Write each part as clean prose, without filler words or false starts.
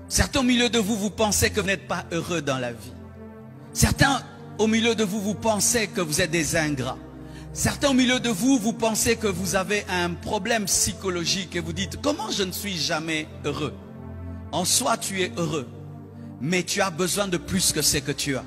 Certains au milieu de vous, vous pensez que vous n'êtes pas heureux dans la vie. Certains au milieu de vous, vous pensez que vous êtes des ingrats. Certains au milieu de vous, vous pensez que vous avez un problème psychologique et vous dites, comment je ne suis jamais heureux? En soi, tu es heureux, mais tu as besoin de plus que ce que tu as.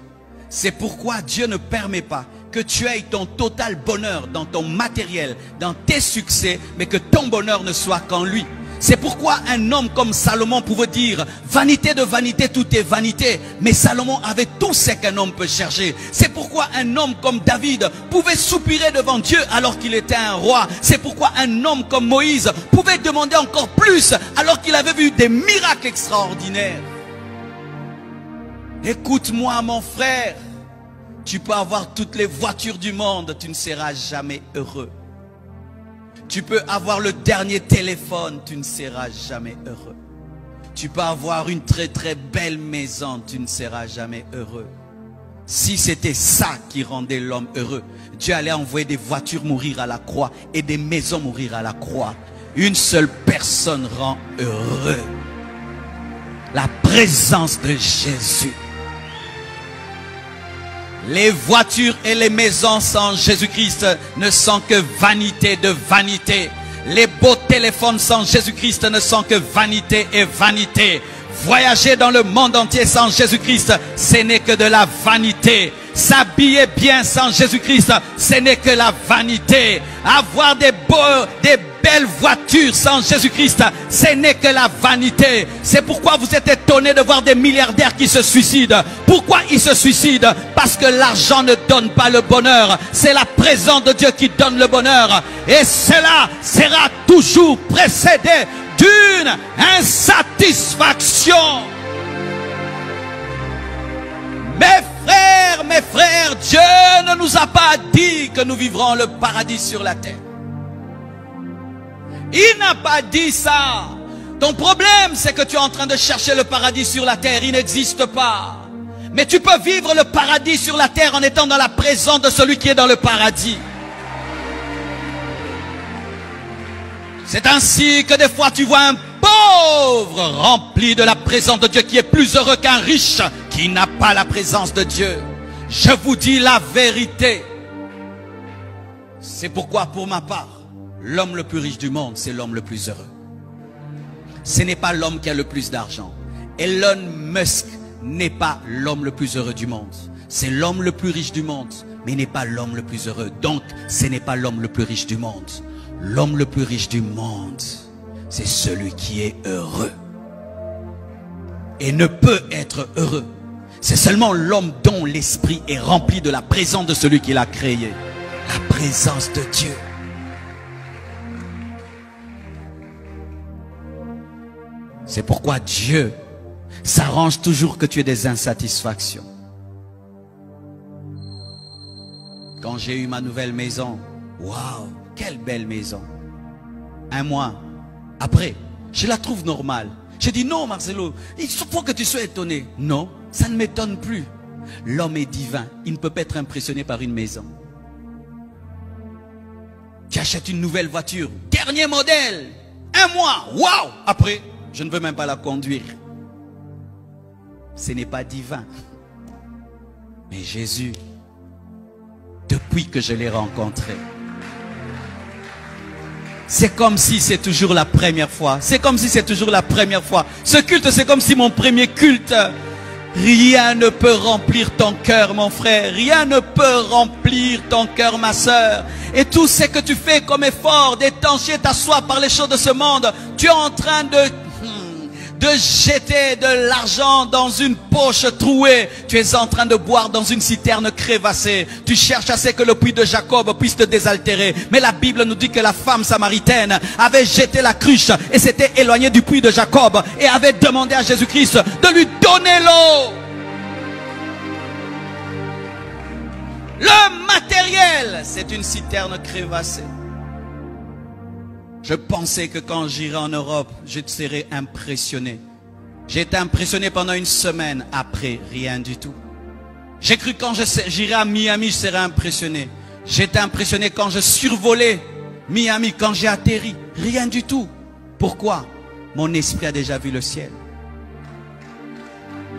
C'est pourquoi Dieu ne permet pas que tu aies ton total bonheur dans ton matériel, dans tes succès, mais que ton bonheur ne soit qu'en lui. C'est pourquoi un homme comme Salomon pouvait dire, vanité de vanité, tout est vanité. Mais Salomon avait tout ce qu'un homme peut chercher. C'est pourquoi un homme comme David pouvait soupirer devant Dieu alors qu'il était un roi. C'est pourquoi un homme comme Moïse pouvait demander encore plus alors qu'il avait vu des miracles extraordinaires. Écoute-moi mon frère, tu peux avoir toutes les voitures du monde, tu ne seras jamais heureux. Tu peux avoir le dernier téléphone, tu ne seras jamais heureux. Tu peux avoir une très très belle maison, tu ne seras jamais heureux. Si c'était ça qui rendait l'homme heureux, Dieu allait envoyer des voitures mourir à la croix et des maisons mourir à la croix. Une seule personne rend heureux. La présence de Jésus. Les voitures et les maisons sans Jésus-Christ ne sont que vanité de vanité. Les beaux téléphones sans Jésus-Christ ne sont que vanité et vanité. Voyager dans le monde entier sans Jésus-Christ, ce n'est que de la vanité. S'habiller bien sans Jésus-Christ, ce n'est que la vanité. Avoir des belles voitures sans Jésus-Christ, ce n'est que la vanité. C'est pourquoi vous êtes étonnés de voir des milliardaires qui se suicident. Pourquoi ils se suicident? Parce que l'argent ne donne pas le bonheur. C'est la présence de Dieu qui donne le bonheur. Et cela sera toujours précédé d'une insatisfaction. Mes frères, Dieu ne nous a pas dit que nous vivrons le paradis sur la terre. Il n'a pas dit ça. Ton problème, c'est que tu es en train de chercher le paradis sur la terre. Il n'existe pas. Mais tu peux vivre le paradis sur la terre en étant dans la présence de celui qui est dans le paradis. C'est ainsi que des fois tu vois un pauvre rempli de la présence de Dieu qui est plus heureux qu'un riche qui n'a pas la présence de Dieu. Je vous dis la vérité. C'est pourquoi pour ma part, l'homme le plus riche du monde, c'est l'homme le plus heureux. Ce n'est pas l'homme qui a le plus d'argent. Elon Musk n'est pas l'homme le plus heureux du monde. C'est l'homme le plus riche du monde, mais il n'est pas l'homme le plus heureux. Donc, ce n'est pas l'homme le plus riche du monde. L'homme le plus riche du monde, c'est celui qui est heureux. Et ne peut être heureux. C'est seulement l'homme dont l'esprit est rempli de la présence de celui qui l'a créé. La présence de Dieu. C'est pourquoi Dieu s'arrange toujours que tu aies des insatisfactions. Quand j'ai eu ma nouvelle maison, waouh, quelle belle maison. Un mois après, je la trouve normale. J'ai dit non Marcelo, il faut que tu sois étonné. Non, ça ne m'étonne plus. L'homme est divin, il ne peut pas être impressionné par une maison. Tu achètes une nouvelle voiture, dernier modèle, un mois, waouh, après, je ne veux même pas la conduire. Ce n'est pas divin. Mais Jésus, depuis que je l'ai rencontré, c'est comme si c'est toujours la première fois. C'est comme si c'est toujours la première fois. Ce culte, c'est comme si mon premier culte. Rien ne peut remplir ton cœur, mon frère. Rien ne peut remplir ton cœur, ma soeur. Et tout ce que tu fais comme effort d'étancher ta soif par les choses de ce monde, tu es en train de jeter de l'argent dans une poche trouée. Tu es en train de boire dans une citerne crévassée. Tu cherches à ce que le puits de Jacob puisse te désaltérer. Mais la Bible nous dit que la femme samaritaine avait jeté la cruche et s'était éloignée du puits de Jacob et avait demandé à Jésus-Christ de lui donner l'eau. Le matériel, c'est une citerne crévassée. Je pensais que quand j'irai en Europe, je serais impressionné. J'ai été impressionné pendant une semaine. Après, rien du tout. J'ai cru quand j'irai à Miami, je serais impressionné. J'étais impressionné quand je survolais Miami, quand j'ai atterri. Rien du tout. Pourquoi? Mon esprit a déjà vu le ciel.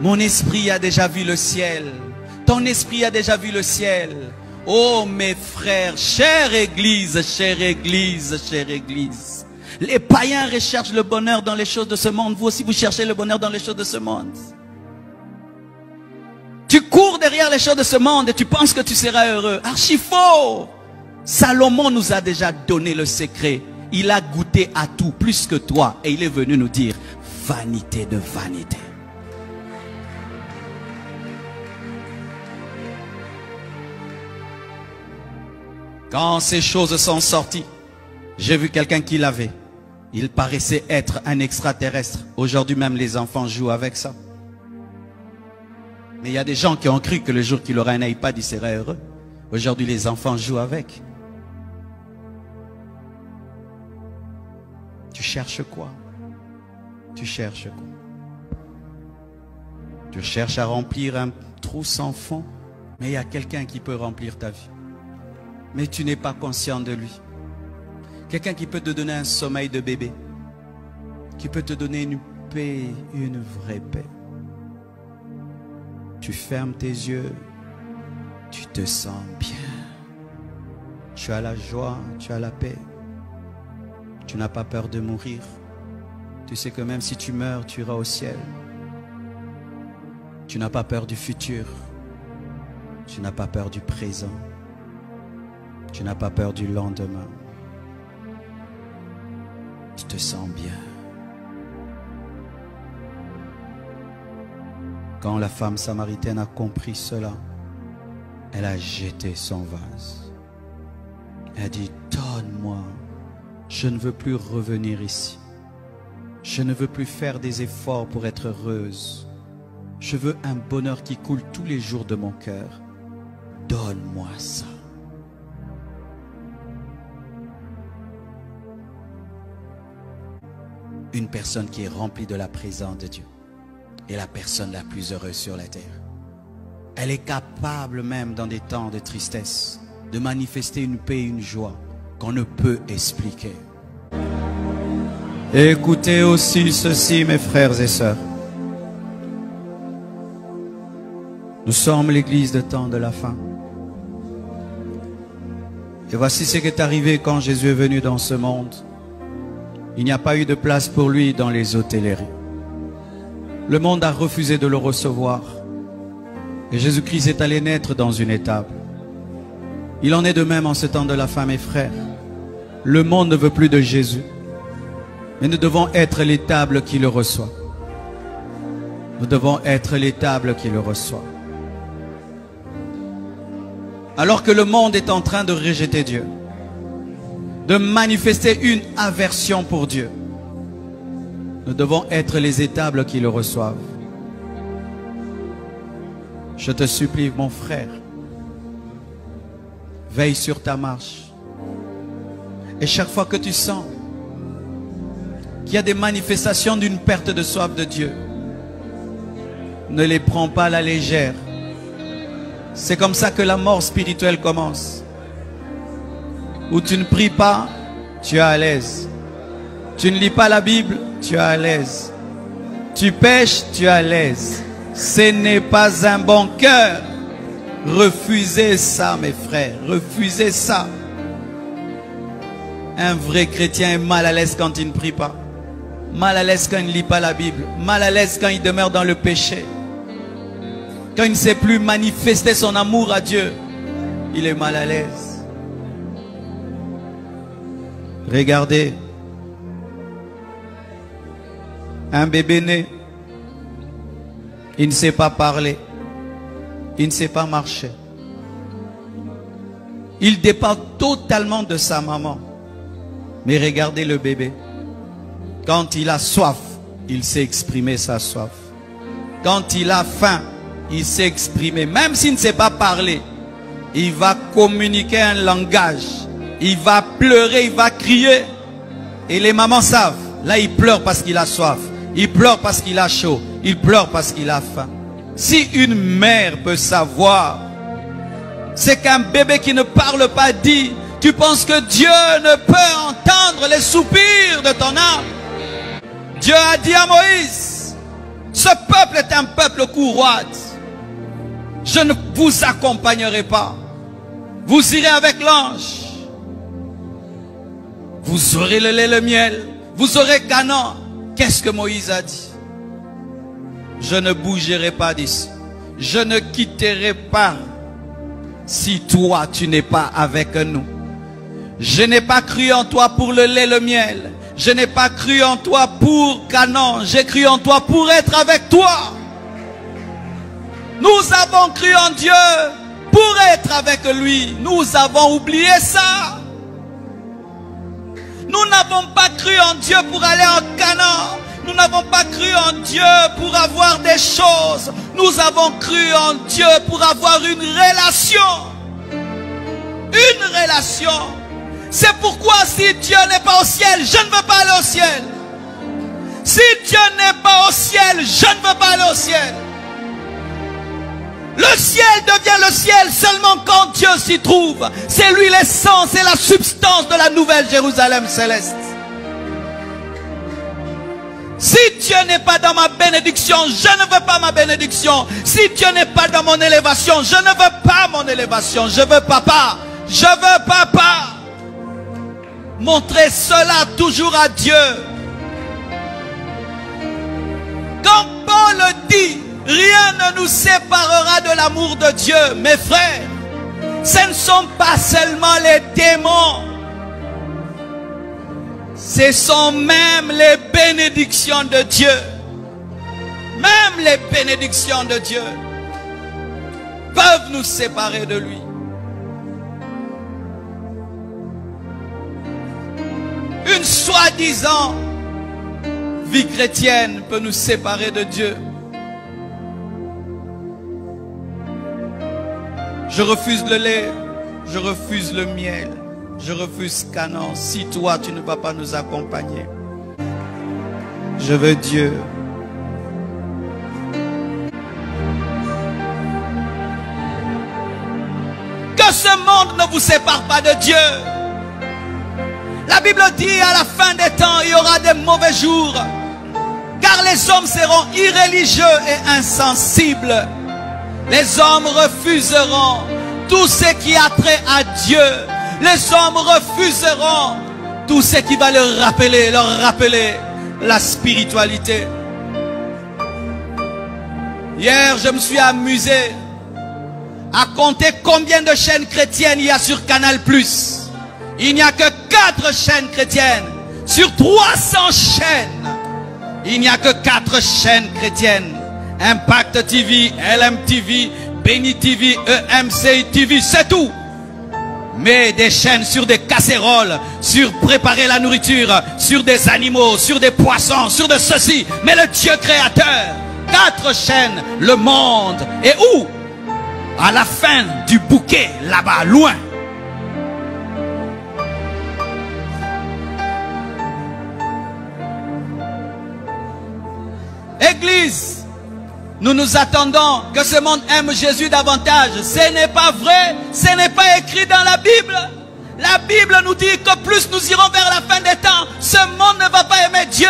Mon esprit a déjà vu le ciel. Ton esprit a déjà vu le ciel. Oh mes frères, chère Église, chère Église, chère Église. Les païens recherchent le bonheur dans les choses de ce monde. Vous aussi, vous cherchez le bonheur dans les choses de ce monde. Tu cours derrière les choses de ce monde et tu penses que tu seras heureux. Archi faux. Salomon nous a déjà donné le secret. Il a goûté à tout plus que toi. Et il est venu nous dire, vanité de vanité. Quand ces choses sont sorties, j'ai vu quelqu'un qui l'avait. Il paraissait être un extraterrestre. Aujourd'hui même, les enfants jouent avec ça. Mais il y a des gens qui ont cru que le jour qu'il aurait un iPad, il serait heureux. Aujourd'hui, les enfants jouent avec. Tu cherches quoi? Tu cherches quoi? Tu cherches à remplir un trou sans fond. Mais il y a quelqu'un qui peut remplir ta vie. Mais tu n'es pas conscient de lui. Quelqu'un qui peut te donner un sommeil de bébé. Qui peut te donner une paix, une vraie paix. Tu fermes tes yeux, tu te sens bien. Tu as la joie, tu as la paix. Tu n'as pas peur de mourir. Tu sais que même si tu meurs, tu iras au ciel. Tu n'as pas peur du futur. Tu n'as pas peur du présent. Tu n'as pas peur du lendemain. Tu te sens bien. Quand la femme samaritaine a compris cela, elle a jeté son vase. Elle a dit, donne-moi, je ne veux plus revenir ici. Je ne veux plus faire des efforts pour être heureuse. Je veux un bonheur qui coule tous les jours de mon cœur. Donne-moi ça. Une personne qui est remplie de la présence de Dieu est la personne la plus heureuse sur la terre. Elle est capable même dans des temps de tristesse de manifester une paix et une joie qu'on ne peut expliquer. Écoutez aussi ceci, mes frères et sœurs. Nous sommes l'église de temps de la fin. Et voici ce qui est arrivé quand Jésus est venu dans ce monde. Il n'y a pas eu de place pour lui dans les hôtelleries. Le monde a refusé de le recevoir. Et Jésus-Christ est allé naître dans une étable. Il en est de même en ce temps de la fin, mes frères. Le monde ne veut plus de Jésus. Mais nous devons être l'étable qui le reçoit. Nous devons être l'étable qui le reçoit. Alors que le monde est en train de rejeter Dieu, de manifester une aversion pour Dieu, nous devons être les étables qui le reçoivent. Je te supplie, mon frère, veille sur ta marche. Et chaque fois que tu sens qu'il y a des manifestations d'une perte de soif de Dieu, ne les prends pas à la légère. C'est comme ça que la mort spirituelle commence. Où tu ne pries pas, tu es à l'aise. Tu ne lis pas la Bible, tu es à l'aise. Tu pêches, tu es à l'aise. Ce n'est pas un bon cœur. Refusez ça, mes frères. Refusez ça. Un vrai chrétien est mal à l'aise quand il ne prie pas. Mal à l'aise quand il ne lit pas la Bible. Mal à l'aise quand il demeure dans le péché. Quand il ne sait plus manifester son amour à Dieu, il est mal à l'aise. Regardez. Un bébé né, il ne sait pas parler. Il ne sait pas marcher. Il dépend totalement de sa maman. Mais regardez le bébé. Quand il a soif, il sait exprimer sa soif. Quand il a faim, il sait exprimer. Même s'il ne sait pas parler, il va communiquer un langage. Il va pleurer, il va crier. Et les mamans savent. Là, il pleure parce qu'il a soif. Il pleure parce qu'il a chaud. Il pleure parce qu'il a faim. Si une mère peut savoir, c'est qu'un bébé qui ne parle pas dit, tu penses que Dieu ne peut entendre les soupirs de ton âme? Dieu a dit à Moïse, ce Ce peuple est un peuple courroide. Je ne vous accompagnerai pas. Vous irez avec l'ange. Vous aurez le lait, le miel. Vous aurez Canaan. Qu'est-ce que Moïse a dit? Je ne bougerai pas d'ici. Je ne quitterai pas si toi tu n'es pas avec nous. Je n'ai pas cru en toi pour le lait, le miel. Je n'ai pas cru en toi pour Canaan. J'ai cru en toi pour être avec toi. Nous avons cru en Dieu pour être avec lui. Nous avons oublié ça. Nous n'avons pas cru en Dieu pour aller en Canaan. Nous n'avons pas cru en Dieu pour avoir des choses. Nous avons cru en Dieu pour avoir une relation. Une relation. C'est pourquoi si Dieu n'est pas au ciel, je ne veux pas aller au ciel. Si Dieu n'est pas au ciel, je ne veux pas aller au ciel. Le ciel devient le ciel seulement quand Dieu s'y trouve. C'est lui l'essence et la substance de la nouvelle Jérusalem céleste. Si Dieu n'est pas dans ma bénédiction, je ne veux pas ma bénédiction. Si Dieu n'est pas dans mon élévation, je ne veux pas mon élévation. Je veux papa. Je veux papa. Montrez cela toujours à Dieu. Quand Paul dit, rien ne nous séparera de l'amour de Dieu, mes frères, ce ne sont pas seulement les démons. Ce sont même les bénédictions de Dieu. Même les bénédictions de Dieu peuvent nous séparer de lui. Une soi-disant vie chrétienne peut nous séparer de Dieu. Je refuse le lait, je refuse le miel, je refuse Canaan. Si toi tu ne vas pas nous accompagner, je veux Dieu. Que ce monde ne vous sépare pas de Dieu. La Bible dit à la fin des temps, il y aura des mauvais jours. Car les hommes seront irréligieux et insensibles. Les hommes refuseront tout ce qui a trait à Dieu. Les hommes refuseront tout ce qui va leur rappeler la spiritualité. Hier, je me suis amusé à compter combien de chaînes chrétiennes il y a sur Canal+. Il n'y a que 4 chaînes chrétiennes. Sur 300 chaînes, il n'y a que 4 chaînes chrétiennes. Impact TV, LMTV, Béni TV, EMC TV, c'est tout. Mais des chaînes sur des casseroles, sur préparer la nourriture, sur des animaux, sur des poissons, sur de ceci. Mais le Dieu créateur, 4 chaînes, le monde. Et où? À la fin du bouquet, là-bas, loin. Église, nous nous attendons que ce monde aime Jésus davantage. Ce n'est pas vrai, ce n'est pas écrit dans la Bible. La Bible nous dit que plus nous irons vers la fin des temps, ce monde ne va pas aimer Dieu.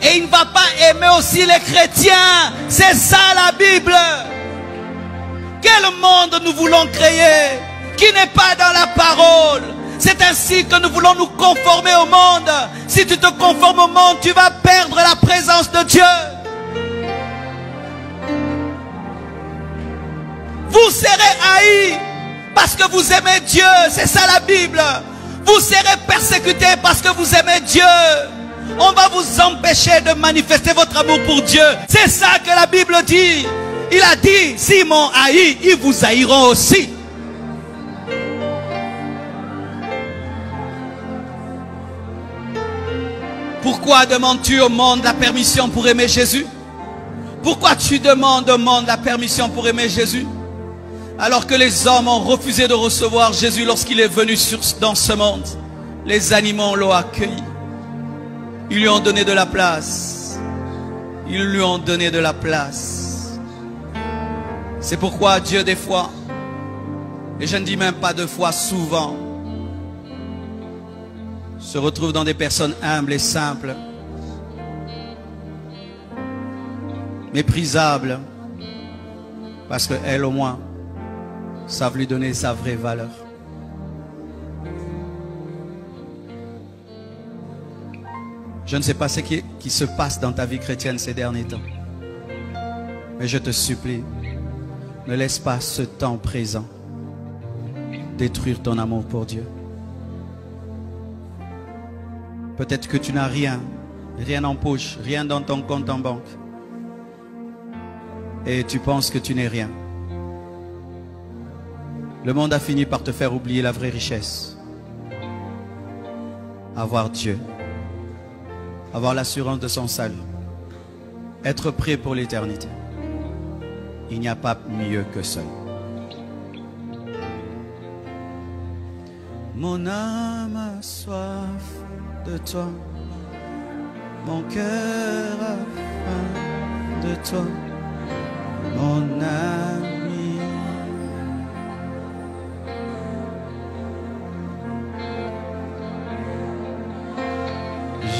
Et il ne va pas aimer aussi les chrétiens. C'est ça la Bible. Quel monde nous voulons créer qui n'est pas dans la parole? C'est ainsi que nous voulons nous conformer au monde. Si tu te conformes au monde, tu vas perdre la présence de Dieu. Vous serez haïs parce que vous aimez Dieu. C'est ça la Bible. Vous serez persécutés parce que vous aimez Dieu. On va vous empêcher de manifester votre amour pour Dieu. C'est ça que la Bible dit. Il a dit, s'ils m'ont haï, ils vous haïront aussi. Pourquoi demandes-tu au monde la permission pour aimer Jésus? Pourquoi tu demandes au monde la permission pour aimer Jésus? Alors que les hommes ont refusé de recevoir Jésus lorsqu'il est venu dans ce monde. Les animaux l'ont accueilli. Ils lui ont donné de la place. Ils lui ont donné de la place. C'est pourquoi Dieu des fois, et je ne dis même pas deux fois, souvent, se retrouve dans des personnes humbles et simples. méprisable, parce qu'elles au moins savent lui donner sa vraie valeur. Je ne sais pas ce qui se passe dans ta vie chrétienne ces derniers temps, mais je te supplie, ne laisse pas ce temps présent détruire ton amour pour Dieu. Peut-être que tu n'as rien, rien en poche, rien dans ton compte en banque. Et tu penses que tu n'es rien. Le monde a fini par te faire oublier la vraie richesse. Avoir Dieu. Avoir l'assurance de son salut. Être prêt pour l'éternité. Il n'y a pas mieux que ça. Mon âme a soif de toi. Mon cœur a faim de toi. Mon ami.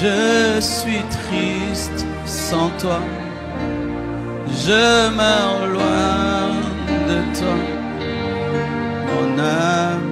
Je suis triste sans toi. Je meurs loin de toi. Mon âme.